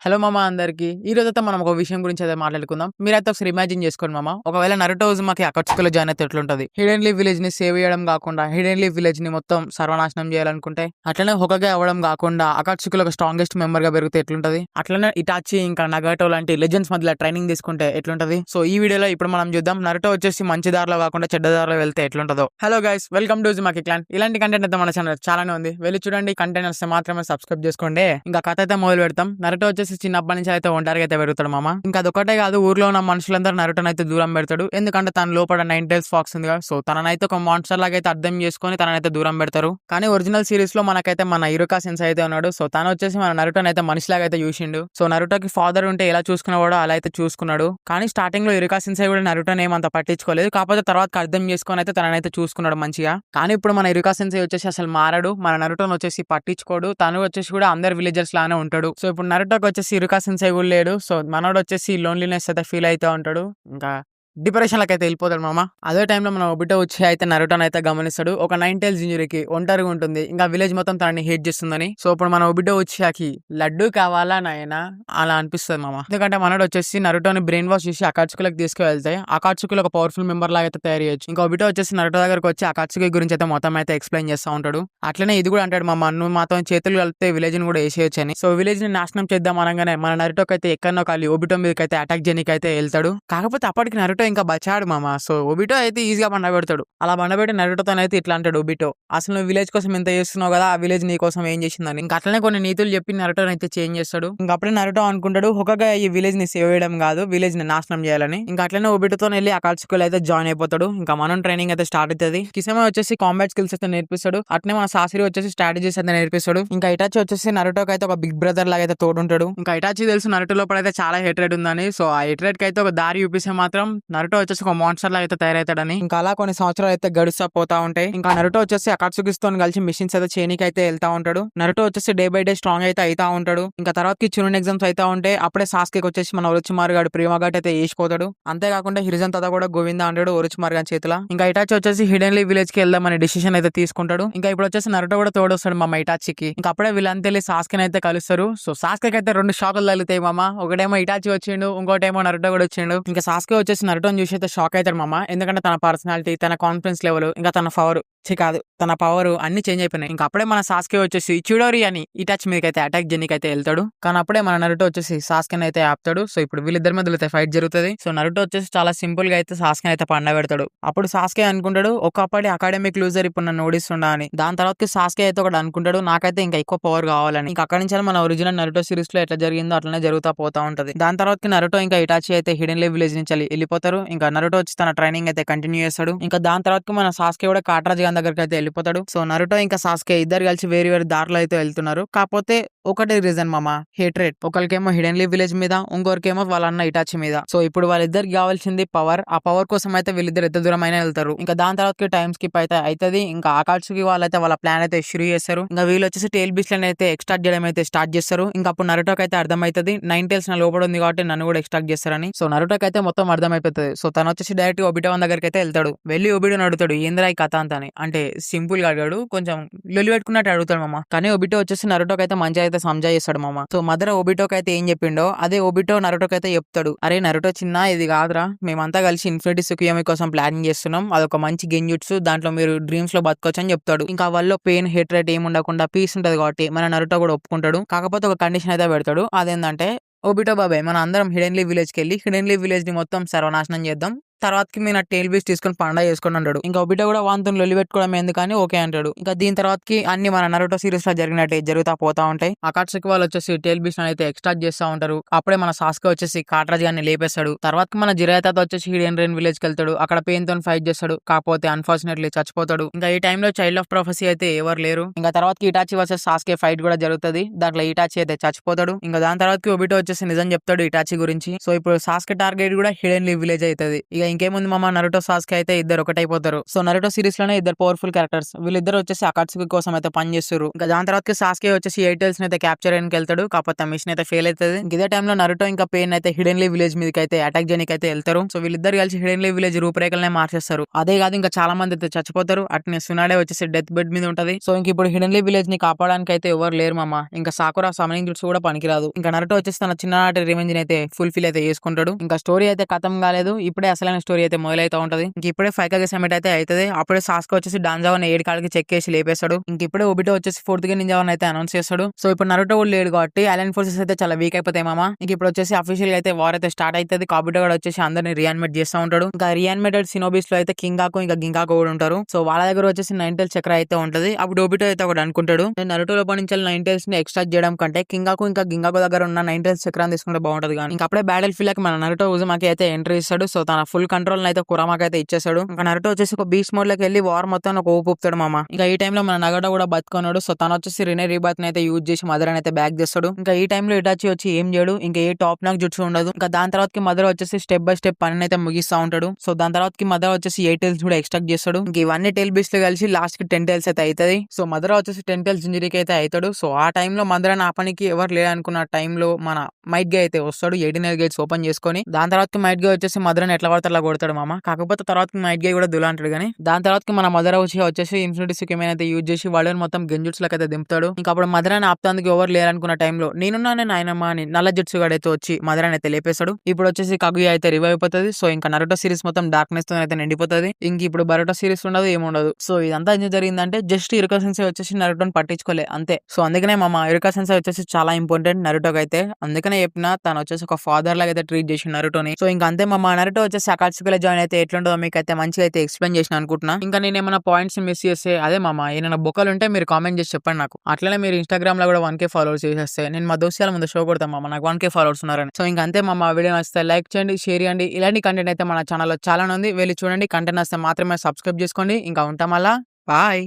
Hello మామ అందరికి. ఈ రోజైతే మనం ఒక విషయం గురించి అయితే మాట్లాడుకుందాం. మీరైతే ఒకసారి ఇమాజిన్ చేసుకోండి మామ. ఒకవేళ నరుటో ఉజుమాకి అకట్సుకలో జాయిన్ అయితే ఎట్లుంటది? హిడెన్ లీఫ్ విలేజ్ ని సేవ్ చేయడం కాకుండా హిడెన్ లీఫ్ విలేజ్ ని మొత్తం సర్వనాశనం చేయాలనుకుంటే, అట్లనే హొకగే అవ్వడం కాకుండా అకట్సుకలో ఒక స్ట్రాంగెస్ట్ మెంబర్ గా పెరిగితే ఎట్లుంటది? అట్లనే ఇటాచి ఇంకా నగాటో లాంటి లెజెండ్స్ మధ్యలో ట్రైనింగ్ తీసుకుంటే ఎట్లుంటది? సో ఈ వీడియోలో ఇప్పుడు మనం చూద్దాం నరుటో వచ్చేసి మంచి దారిలో కాకుండా చెడ్డ దారిలో వెళ్తే ఎట్లుంటదో. Hello guys, welcome to Uzumaki clan. ఇలాంటి కంటెంట్ అయితే మన ఛానల్ చాలానే ఉంది, వెళ్ళి చూడండి. కంటెంట్ వస్తే మాత్రమే సబ్స్క్రైబ్ చేసుకోండి. ఇంకా కథ అయితే మొదలు పెడతాం. నరుటో వచ్చేసి చిన్నప్పటి నుంచి అయితే ఒంటరిగా అయితే పెరుగుతాడు మామ. ఇంకా అదొకటే కాదు, ఊర్లో ఉన్న మనుషులందరూ నరుటోని అయితే దూరం పెడతాడు. ఎందుకంటే తన లోపల 9 టైల్స్ ఫాక్స్ ఉంది కదా, సో తననైతే ఒక మాన్స్టర్ లాగా అయితే అర్థం చేసుకొని తననైతే దూరం పెడతారు. కానీ ఒరిజినల్ సిరీస్ లో మనకైతే మన ఇరుకా సెన్స్ అయితే ఉన్నాడు. సో తను వచ్చేసి మన నరుటోని అయితే మనిషిలాగా అయితే చూసిండు. సో నరుటోకి ఫాదర్ ఉంటే ఎలా చూసుకునేవాడో అలా అయితే చూసుకున్నాడు. కానీ స్టార్టింగ్ లో ఇరుకా సెన్సై కూడా నరుటోని ఏమంత పట్టించుకోలేదు. కాకపోతే తర్వాత అర్థం చేసుకొని అయితే తననైతే చూసుకున్నాడు మంచిగా. కానీ ఇప్పుడు మన ఇరుకా సెన్సై వచ్చేసి అసలు మారాడు. మన నరుటోని వచ్చేసి పట్టించుకోడు. తను వచ్చేసి కూడా అందరు విలేజర్స్ లానే ఉంటాడు. సో ఇప్పుడు నరుటోకి వచ్చేసి ఇరుకా సెన్సై కూడా లేడు. సో మనోడు వచ్చేసి లోన్లీనెస్ అయితే ఫీల్ అయితే ఉంటాడు. ఇంకా డిప్రెషన్ లకి అయితే వెళ్ళిపోతాడు మామ. అదే టైంలో మన ఒబిటో వచ్చి అయితే నరుటోని అయితే గమనిస్తాడు. ఒక 9 టైల్స్ ఇంజురీకి ఒంటరిగా ఉంటుంది, ఇంకా విలేజ్ మొత్తం తనని హేట్ చేస్తుందని. సో ఇప్పుడు మన ఒబిటో వచ్చి లడ్డు కావాలా నాయనా అలా అనిపిస్తుంది మామ. ఎందుకంటే మనోడు వచ్చేసి నరుటోని బ్రెయిన్ వాష్ చేసి అకాట్సుకులకు తీసుకువెళ్తే అకాట్సుకులు ఒక పవర్ఫుల్ మెంబర్ లాగా అయితే తయారు చేయొచ్చు. ఇంకా ఒబిటో వచ్చేసి నరుటో దగ్గరకు వచ్చి అకాట్సుకి గురించి అయితే మొత్తం అయితే ఎక్స్ప్లెయిన్ చేస్తూ ఉంటాడు. అట్లనే ఇది కూడా అంటాడు మామ, నువ్వు మాతో చేతులు కలిపితే విలేజ్ ని కూడా వేసేయచ్చు అని. సో విలేజ్ ని నాశనం చేద్దాం అనగానే మన నరుటోకి అయితే ఎక్కడో కాలి ఒబిటో మీదకి అయితే అటాక్ చేయడానికి అయితే వెళ్తాడు. కాకపోతే అప్పటికి నరుటో ఇంకా బచాడు మామ. సో ఒబిటో అయితే ఈజీగా బండబెడతాడు. అలా బండబెట్టి నరుటోతో అయితే ఇట్లా అంటాడు ఒబిటో, అసలు నువ్వు విలేజ్ కోసం ఎంత చేస్తున్నావు కదా, ఆ విలేజ్ నీ కోసం ఏం చేసిందని. ఇంకా అట్లనే కొన్ని నీతులు చెప్పి నరుటో అయితే చేంజ్ చేస్తాడు. ఇంకా అప్పుడే నరుటో అనుకుంటాడు హొకగా ఈ విలేజ్ ని సేవ్ చేయడం కాదు, విలేజ్ ని నాశనం చేయాలని. ఇంకా అట్లనే ఒబిటోతో వెళ్ళి అకాట్సుకులో అయితే జాయిన్ అయిపోతాడు. ఇంకా మనం ట్రైనింగ్ అయితే స్టార్ట్ అవుతుంది. కిసెమా వచ్చేసి కాంబాట్ స్కిల్స్ అయితే నేర్పిస్తాడు. అట్నే మన సాసిరి వచ్చేసి స్ట్రాటజీస్ అయితే నేర్పిస్తాడు. ఇంకా ఇటాచి వచ్చేసి నరుటోకి అయితే ఒక బిగ్ బ్రదర్ లాగా అయితే తోడుంటాడు. ఇంకా ఇటాచి తెలుసు నరుటో లోపల అయితే చాలా హేట్రేట్ ఉందని. సో ఆ హేట్రేట్ కి అయితే ఒక దారి చూపిస్తే మాత్రం నరుటో వచ్చేసి ఒక మాన్స్టర్ లాగా అయితే తయారవుతాడని. ఇంకా అలా కొన్ని సంవత్సరాలు అయితే గడుస్తా పోతా ఉంటాయి. ఇంకా నరుటో వచ్చేసి అకాట్సుకితో కలిసి మిషన్స్ అయితే చేయనికి అయితే వెళ్తా ఉంటాడు. నరుటో వచ్చేసి డే బై డే స్ట్రాంగ్ అయితే అవుతా ఉంటాడు. ఇంకా తర్వాతకి చునున్ ఎగ్జామ్స్ అవుతా ఉంటే అప్పుడే సాస్కి వచ్చేసి మన ఒరుచిమార్ గాడు ప్రేమగాట్ అయితే వేసిపోతాడు. అంతేకాకుండా హిరిజన్ తాత కూడా గోవిందా అంటాడు ఒరుచిమార్ గారి చేతిలో. ఇంకా ఇటాచి వచ్చేసి హిడెన్ లీ విలేజ్ కి వెళ్దామని డిసిషన్ అయితే తీసుకుంటాడు. ఇంకా ఇప్పుడు వచ్చేసి నరుటో కూడా తోడొస్తాడు మా ఇటాచికి. ఇంకా అప్పుడే వీళ్ళంతా వెళ్ళి సాస్కిని అయితే కలుస్తారు. సో సాస్కి అయితే 2 షాకులు తగులుతాయి మామ. ఒకటేమో ఇటాచి వచ్చిండు, ఇంకోటేమో నరుటో కూడా వచ్చిండు. ఇంకా సాస్కి వచ్చేసి నరుటోని చూసి అయితే షాక్ అవుతాడు మామ. ఎందుకంటే తన పర్సనాలిటీ, తన కాన్ఫిడెన్స్ లెవెల్, ఇంకా తన తన పవర్ అన్ని చేంజ్ అయిపోయినాయి. ఇంకా అప్పుడే మన సాస్కే వచ్చేసి చూడోరి అని ఇటాచి మీదకి అయితే అటాక్ చేయడానికి అయితే వెళ్తాడు. కానీ అప్పుడే మన నరుటో వచ్చేసి సాస్కెన్ అయితే ఆపుతాడు. సో ఇప్పుడు వీళ్ళిద్దరి మధ్యలో అయితే ఫైట్ జరుగుతుంది. సో నరుటో వచ్చేసి చాలా సింపుల్ గా అయితే సాస్కెన్ అయితే పండబెడతాడు. అప్పుడు సాస్కే అనుకుంటాడు ఒకప్పటి అకాడమిక్ లూజర్ ఇప్పుడు నన్ను ఓడిస్తుండా అని. దాని తర్వాత సాస్కే అయితే ఒకటి అనుకుంటాడు నాకైతే ఇంకా ఎక్కువ పవర్ కావాలని. ఇంకా అక్కడి నుంచి మన ఒరిజినల్ నరుటో సిరీస్ లో ఎట్లా జరిగిందో అట్లనే జరుగుతా పోతా ఉంటది. దాని తర్వాత నరుటో ఇంకా ఇటాచి అయితే హిడెన్ లీ విలేజ్ నుంచి వెళ్ళిపోతారు. ఇంకా నరుటో వచ్చి తన ట్రైనింగ్ అయితే కంటిన్యూ చేస్తాడు. ఇంకా దాని తర్వాత మన సాస్కే కూడా కాట్రాజ్ గారి దగ్గరికి అయితే వెళ్ళిపోతాడు. సో నరుటో ఇంకా సాస్కే ఇద్దరు కలిసి వేరు వేరు దారిలో అయితే వెళ్తున్నారు. కాకపోతే ఒకటే రీజన్ మామ, హేట్రేట్. ఒకరికేమో హిడెన్ లీ విలేజ్ మీద, ఇంకొకరికేమో వాళ్ళ అన్న ఇటాచి మీద. సో ఇప్పుడు వాళ్ళిద్దరికి కావాల్సింది పవర్. ఆ పవర్ కోసం అయితే వీళ్ళిద్దరు ఎంత దూరం అయినా వెళ్తారు. ఇంకా దాని తర్వాత టైం స్కిప్ అయితే అవుతుంది. ఇంకా ఆకాశకి వాళ్ళైతే వాళ్ళ ప్లాన్ అయితే షురూ చేస్తారు. ఇంకా వీళ్ళు వచ్చేసి టేల్ బీచ్ లని అయితే ఎక్స్ట్రాక్ట్ చేయడం అయితే స్టార్ట్ చేస్తారు. ఇంకా అప్పుడు నరుటోకి అయితే అర్థమవుతుంది 9 టైల్స్ నా లోపల ఉంది కాబట్టి నన్ను కూడా ఎక్స్ట్రాక్ట్ చేస్తారని. సో నరుటోకి అయితే మొత్తం అర్థమైపోతుంది. సో తను వచ్చేసి డైరెక్ట్ ఒబిటో దగ్గరికి అయితే వెళ్తాడు. వెళ్ళి ఒబిటోని అడుగుతాడు ఏంద్రా ఈ కథ అంతా అని. అంటే సింపుల్ గా అడిగాడు, కొంచెం లొల్లి పెట్టుకున్నట్టు అడుగుతాడు మామ. కానీ ఒబిటో వచ్చేసి నరుటోకి అయితే మంచిగా అయితే సంజా చేస్తాడు మామ. సో మదర్ ఒబిటోకి అయితే ఏం చెప్పిండో అదే ఒబిటో నరుటోకి అయితే చెప్తాడు. అరే నరుటో చిన్న ఇది కాదురా, మేమంతా కలిసి ఇన్ఫినిటీ సుఖియోమి కోసం ప్లానింగ్ చేస్తున్నాం. అదొక మంచి గెంజుట్సు, దాంట్లో మీరు డ్రీమ్స్ లో బతకొచ్చు అని చెప్తాడు. ఇంకా వాళ్ళలో పెయిన్ హేట్రేట్ ఏమి ఉండకుండా పీస్ ఉంటది కాబట్టి మన నరుటో కూడా ఒప్పుకుంటాడు. కాకపోతే ఒక కండిషన్ అయితే పెడతాడు. అదేంటంటే ఒబిటో బాబాయ్ మన అందరం హిడెన్ లీ విలేజ్ కి వెళ్ళి హిడెన్ లీ విలేజ్ ని మొత్తం సర్వనాశనం చేద్దాం, తర్వాతకి మీరు టేల్ బీచ్ తీసుకొని పండుగ చేసుకుని అంటాడు. ఇంకా ఒబిటో కూడా వాంతో లొల్లి పెట్టుకోవడం ఎందుకని ఓకే అంటాడు. ఇంకా దీని తర్వాతకి అన్ని మన నరుటో సిరీస్ లో జరిగినట్టే జరుగుతా పోతా ఉంటాయి. అకాట్సుకి వాళ్ళు వచ్చేసి టేల్ బీచ్ అయితే ఎక్స్ట్రాక్ట్ చేస్తా ఉంటారు. అప్పుడే మన సాస్కే వచ్చేసి కాట్రాజ్ గారిని లేపేస్తాడు. తర్వాత మన జిరాయతాత వచ్చేసి హిడెన్ రెయిన్ విలేజ్ కి వెళ్తాడు. అక్కడ పెయిన్ తో ఫైట్ చేస్తాడు. కాకపోతే అన్ఫార్చునేట్లీ చచ్చిపోతాడు. ఇంకా ఈ టైంలో చైల్డ్ ఆఫ్ ప్రొఫెసీ అయితే ఎవరు లేరు. ఇంకా తర్వాత ఇటాచి వర్సెస్ సాస్కే ఫైట్ కూడా జరుగుతుంది. దాంట్లో ఇటాచి అయితే చచ్చిపోతాడు. ఇంకా దాని తర్వాత ఒబిటో వచ్చేసి నిజం చెప్తాడు ఇటాచి గురించి. సో ఇప్పుడు సాస్కే టార్గెట్ కూడా హిడెన్ లీ విలేజ్ అవుతుంది. ఇక ఇంకేముంది మామ, నరుటో సాస్కే అయితే ఇద్దరు ఒకటైపోతారు. సో నరుటో సిరీస్ లోనే ఇద్దరు పవర్ఫుల్ క్యారెక్టర్స్, వీళ్ళిద్దరు వచ్చేసి అకాట్సుకి కోసం అయితే పని చేస్తారు. ఇంకా దాని తర్వాత సాస్కే వచ్చేసి ఎయిర్టెల్స్ అయితే క్యాప్చర్ చేయడానికి వెళ్తాడు. కాకపోతే ఆ మిషన్ అయితే ఫెయిల్ అవుతుంది. ఇదే టైంలో నరుటో ఇంకా పెయిన్ అయితే హిడెన్లీ విలేజ్ మీదకి అయితే అటాక్ చేయడానికి అయితే వెళ్తారు. సో వీళ్ళిద్దరు కలిసి హిడెన్లీ విలేజ్ రూపురేఖలనే మార్చేస్తారు. అదే కాదు ఇంకా చాలా మంది అయితే చచ్చిపోతారు. అట్నే సునాడే వచ్చేసి డెత్ బెడ్ మీద ఉంటది. సో ఇంక ఇప్పుడు హిడెన్లీ విలేజ్ ని కాపాడడానికి అయితే ఎవరు లేరు మామ. ఇంకా సాకురా సమనింగ్ జుట్స్ కూడా పనికిరాదు. ఇంకా నరుటో వచ్చేసి తన చిన్ననాటి రివెంజ్ అయితే ఫుల్ఫిల్ అయితే చేసుకుంటాడు. ఇంకా స్టోరీ అయితే ఖతం కాలేదు, ఇప్పుడే అసలైన స్టోరీ అయితే మొదలైతే ఉంటది. ఇంక ఇప్పుడే ఫైవ్ సమిట్ అయితే అవుతుంది. అప్పుడే సాస్కో వచ్చేసి డాన్జావన్ 7 కాళ్ళకి చెక్కేసి లేపేస్తాడు. ఇంక ఇప్పుడే ఒబిటో వచ్చేసి 4th నింజావన్ అయితే అనౌన్స్ చేస్తాడు. సో ఇప్పుడు నరుటో కూడా లేడు కాబట్టి అలైన్ ఫోర్సెస్ అయితే చాలా వీక్ అయిపోతాయి మామ. ఇంక ఇప్పుడు వచ్చేసి అఫీషియల్ గా అయితే వార్ అయితే స్టార్ట్ అవుతుంది. కాబిటో కూడా వచ్చేసి అందరిని రియానిమేట్ చేస్తూ ఉంటాడు. ఇంకా రియానిమేటెడ్ సినోబీస్ లో అయితే కింగాకు ఇంకా గింగాకు కూడా ఉంటారు. సో వాళ్ళ దగ్గర వచ్చేసి 9 టైల్స్ చక్ర అయితే ఉంటది. అప్పుడు ఒబిటో అయితే ఒకటి అనుకుంటాడు, నరుటో లోపల నుంచి 9 టైల్స్ ని ఎక్స్ట్రాక్ట్ చేయడం కంటే కింగాకు ఇంకా గింగాకు దగ్గర ఉన్న 9 టైల్స్ చక్రాన్ని తీసుకుంటే బాగుంటది. కానీ ఇంకా అప్పుడే బ్యాటిల్ ఫీల్డ్ కి మన నరుటో ఉజుమాకి అయితే ఎంట్రీ ఇస్తాడు. సో తన ఫుల్ కంట్రోల్ అయితే కురామాకి అయితే ఇచ్చేస్తాడు. ఇంకా నరుటో వచ్చేసి ఒక బీచ్ మోడ్ లోకి వెళ్ళి వార్ మొత్తం ఒక ఊపుతాడు మామ. ఇంకా ఈ టైంలో మన నగటో కూడా బతుకున్నాడు. సో తను వచ్చేసి రినే రీబాత్ అయితే యూజ్ చేసి మదర్ అయితే బ్యాక్ చేస్తాడు. ఇంకా ఈ టైంలో ఇటాచి వచ్చి ఏం చేయడు, ఇంకా ఏ టాప్ నాక్ జుట్స్ ఉండదు. ఇంకా దాని తర్వాత మదర్ వచ్చేసి స్టెప్ బై స్టెప్ పని అయితే ముగిస్తూ ఉంటాడు. సో దాని తర్వాత మదర్ వచ్చేసి 8 టైల్స్ కూడా ఎక్స్ట్రాక్ట్ చేస్తాడు. ఇంక ఇవన్నీ టైల్ బీస్ లో కలిసి లాస్ట్ కి 10 టైల్స్ అయితే అవుతుంది. సో మదర్ వచ్చేసి 10 టైల్స్ ఇంజరీకి అయితే అవుతాడు. సో ఆ టైంలో మదర్ అని ఆపనికి ఎవరు లేదనుకున్న టైంలో మన మైట్ గా అయితే వస్తాడు. 18 గేట్స్ ఓపెన్ చేసుకొని దాని తర్వాత మైట్ గా వచ్చేసి మదర్ అని ఎట్లా పడితే అట్లా కొడతాడు మామ. కాకపోతే తర్వాత మైట్ గా కూడా దులా అంటాడు. కానీ దాని తర్వాత మన మదర్ వచ్చేసి ఇన్ఫినిటీ సిక్కిమేన్ అయితే యూజ్ చేసి వాళ్ళని మొత్తం గెంజుట్స్ లకి అయితే దింపుతాడు. ఇంకా అప్పుడు మదర్ అని ఆపుతానికి ఎవరు లేరనుకున్న టైంలో నేనున్నానే నాయనమ్మ అని నల్ల జుట్స్ అయితే వచ్చి మదర్ అని అయితే లేపేస్తాడు. ఇప్పుడు వచ్చేసి కగుయా అయితే రివైవ్ అయిపోతుంది. సో ఇంకా నరుటో సిరీస్ మొత్తం డార్క్నెస్ తో అయితే నిండిపోతుంది. ఇంక ఇప్పుడు బరుటో సిరీస్ ఉండదు, ఏముండదు. సో ఇదంతా ఏం జరిగిందంటే జస్ట్ ఇరుకా సెన్సై వచ్చేసి నరుటోని పట్టించుకోలే అంతే. సో అందుకనే మా ఇరుకా సెన్సై వచ్చేసి చాలా ఇంపార్టెంట్ నరుటోకి అయితే. అందుకనే చెప్పిన తను వచ్చేసి ఒక ఫాదర్ లాగా అయితే ట్రీట్ చేసి నరుటోని. సో ఇంకా అంతే మా నరుటో వచ్చేసి అకాట్సుకి జాయిన్ అయితే ఎట్లుంటుందో మీకు అయితే మంచిగా అయితే ఎక్స్ప్లెయిన్ చేసిన అనుకుంటున్నా. ఇంకా నేను ఏమైనా పాయింట్స్ మిస్ చేస్తే అదే మామ ఏమైనా బొక్కలు ఉంటే మీరు కామెంట్ చేసి చెప్పండి నాకు. అట్లనే మీరు ఇన్స్టాగ్రామ్ లో కూడా 1K ఫాలోవర్స్ చేసేస్తే నేను మా దోస్తుల ముందు షో కొడతాం మామ, నాకు 1K ఫాలోవర్స్ ఉన్నారని. సో ఇంకా అంతే మా వీడియో నచ్చితే లైక్ చేయండి, షేర్ చేయండి. ఇలాంటి కంటెంట్ అయితే మన ఛానల్లో చాలా ఉంది, వెళ్ళి చూడండి. కంటెంట్ వస్తే మాత్రమే సబ్స్క్రైబ్ చేసుకోండి. ఇంకా ఉంటాం అలా, బాయ్.